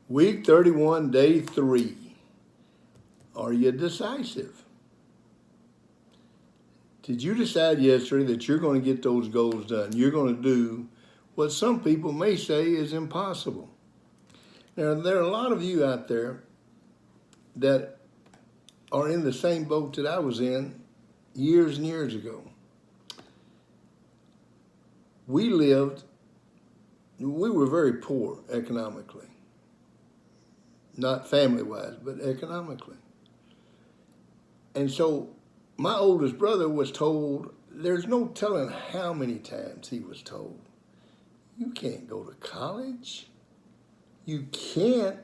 Week 31, day 3. Are you decisive? Did you decide yesterday that you're going to get those goals done? You're going to do what some people may say is impossible. Now, there are a lot of you out there that are in the same boat that I was in years and years ago. We were very poor economically. Not family-wise, but economically. And so my oldest brother was told, there's no telling how many times he was told, you can't go to college. You can't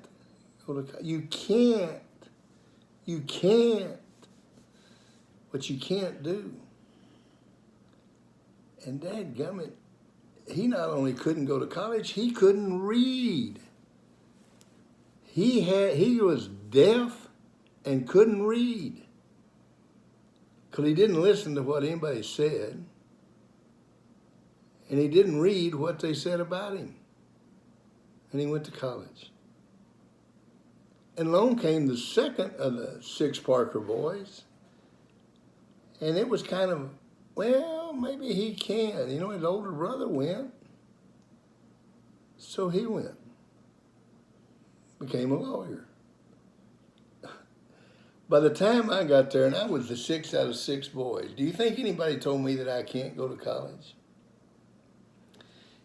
go to college. You can't. You can't. What you can't do. And dadgummit, he not only couldn't go to college, he couldn't read. He was deaf and couldn't read because he didn't listen to what anybody said, and he didn't read what they said about him. And he went to college. And along came the second of the 6 Parker boys, and it was kind of, well, maybe he can. You know, his older brother went, so he went. Became a lawyer. By the time I got there, and I was the 6th out of 6 boys, do you think anybody told me that I can't go to college?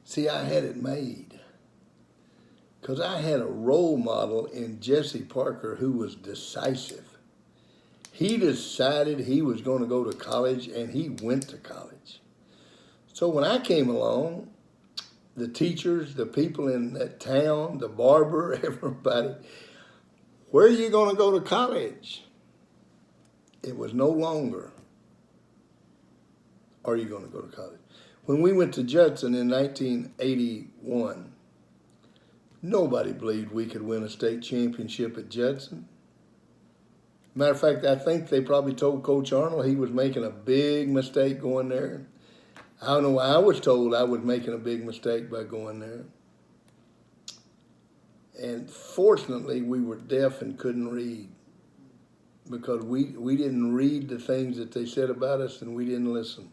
See, I had it made. Because I had a role model in Jesse Parker who was decisive. He decided he was going to go to college, and he went to college. So when I came along, the teachers, the people in that town, the barber, everybody, where are you going to go to college? It was no longer, are you going to go to college? When we went to Judson in 1981, nobody believed we could win a state championship at Judson. Matter of fact, I think they probably told Coach Arnold he was making a big mistake going there. I don't know why I was told I was making a big mistake by going there. And fortunately, we were deaf and couldn't read because we didn't read the things that they said about us and we didn't listen.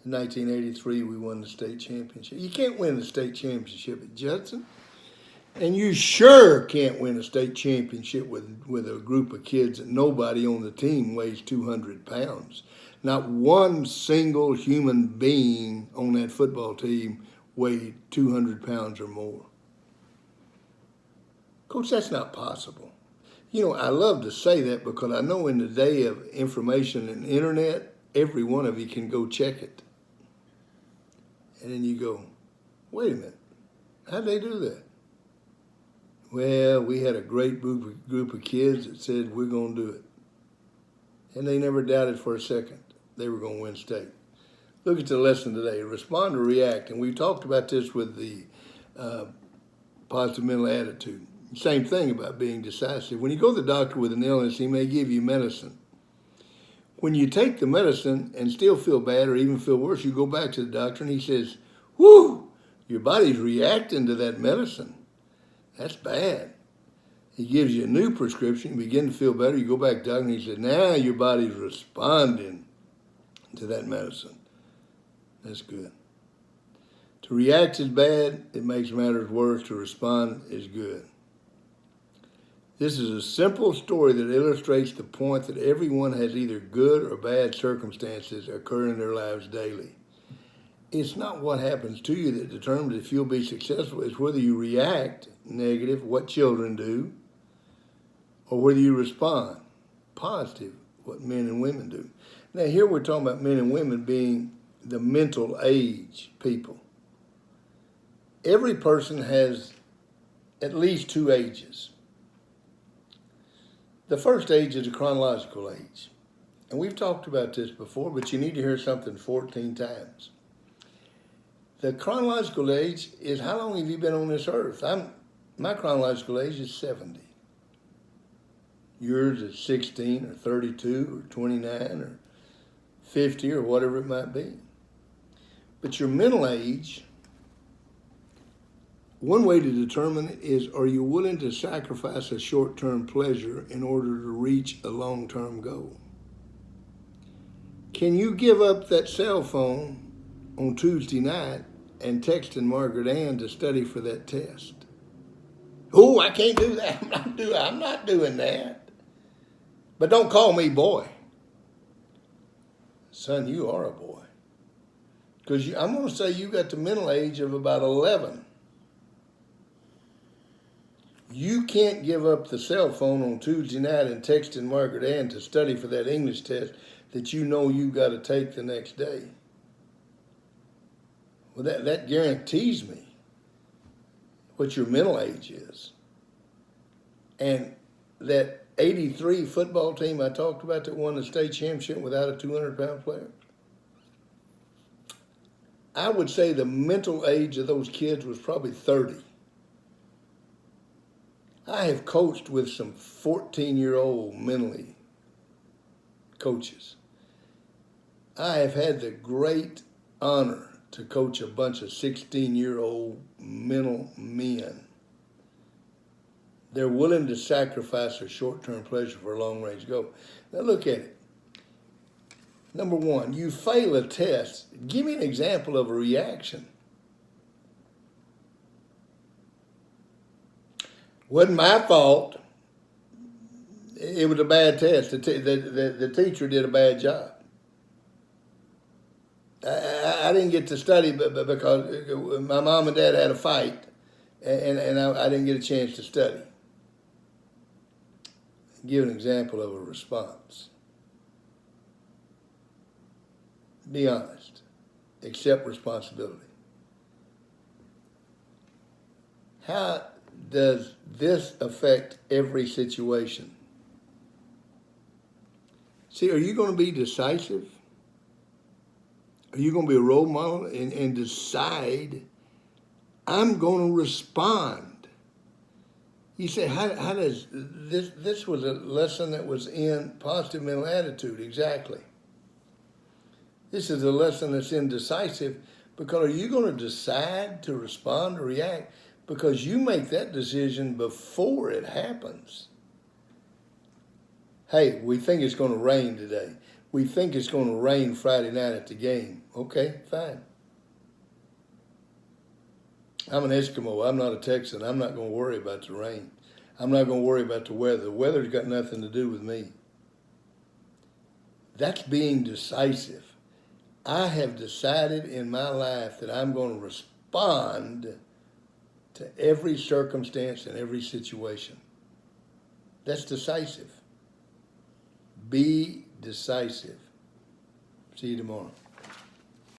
In 1983, we won the state championship. You can't win the state championship at Judson. And you sure can't win a state championship with a group of kids that nobody on the team weighs 200 pounds. Not one single human being on that football team weighed 200 pounds or more. Coach, that's not possible. You know, I love to say that because I know in the day of information and internet, every one of you can go check it. And then you go, wait a minute, how'd they do that? Well, we had a great group of kids that said, we're going to do it. And they never doubted for a second they were going to win state. Look at the lesson today, respond or react. And we talked about this with the positive mental attitude. Same thing about being decisive. When you go to the doctor with an illness, he may give you medicine. When you take the medicine and still feel bad or even feel worse, you go back to the doctor and he says, whoo, your body's reacting to that medicine. That's bad. He gives you a new prescription, you begin to feel better, you go back to the doctor and he says, now your body's responding to that medicine. That's good. To react is bad, it makes matters worse. To respond is good. This is a simple story that illustrates the point that everyone has either good or bad circumstances occur in their lives daily. It's not what happens to you that determines if you'll be successful. It's whether you react negative, what children do, or whether you respond positive, what men and women do. Now here we're talking about men and women being the mental age people. Every person has at least 2 ages. The first age is a chronological age. And we've talked about this before, but you need to hear something 14 times. The chronological age is how long have you been on this earth? My chronological age is 70. Yours is 16 or 32 or 29 or 50 or whatever it might be. But your mental age One way to determine it is, are you willing to sacrifice a short-term pleasure in order to reach a long-term goal? Can you give up that cell phone on Tuesday night and texting Margaret Ann to study for that test? Oh, I can't do that. I'm not doing that. But don't call me boy. Son, you are a boy. Because I'm going to say you got the mental age of about 11. You can't give up the cell phone on Tuesday night and texting Margaret Ann to study for that English test that you know you got to take the next day. Well, that guarantees me what your mental age is. And that 83 football team I talked about that won the state championship without a 200-pound player, I would say the mental age of those kids was probably 30. I have coached with some 14-year-old mentally coaches. I have had the great honor to coach a bunch of 16-year-old mental men. They're willing to sacrifice their short-term pleasure for a long-range goal. Now look at it. Number one, you fail a test. Give me an example of a reaction. Wasn't my fault. It was a bad test. The teacher did a bad job. I didn't get to study because my mom and dad had a fight, and I didn't get a chance to study. Give an example of a response. Be honest. Accept responsibility. How does this affect every situation? See, are you going to be decisive? Are you going to be a role model and decide, I'm going to respond? You say, how does this was a lesson that was in positive mental attitude, exactly. This is a lesson that's in decisive, because are you going to decide to respond or react? Because you make that decision before it happens. Hey, we think it's going to rain today. We think it's going to rain Friday night at the game. Okay, fine. I'm an Eskimo. I'm not a Texan. I'm not going to worry about the rain. I'm not going to worry about the weather. The weather's got nothing to do with me. That's being decisive. I have decided in my life that I'm going to respond to every circumstance and every situation. That's decisive. Be decisive. See you tomorrow.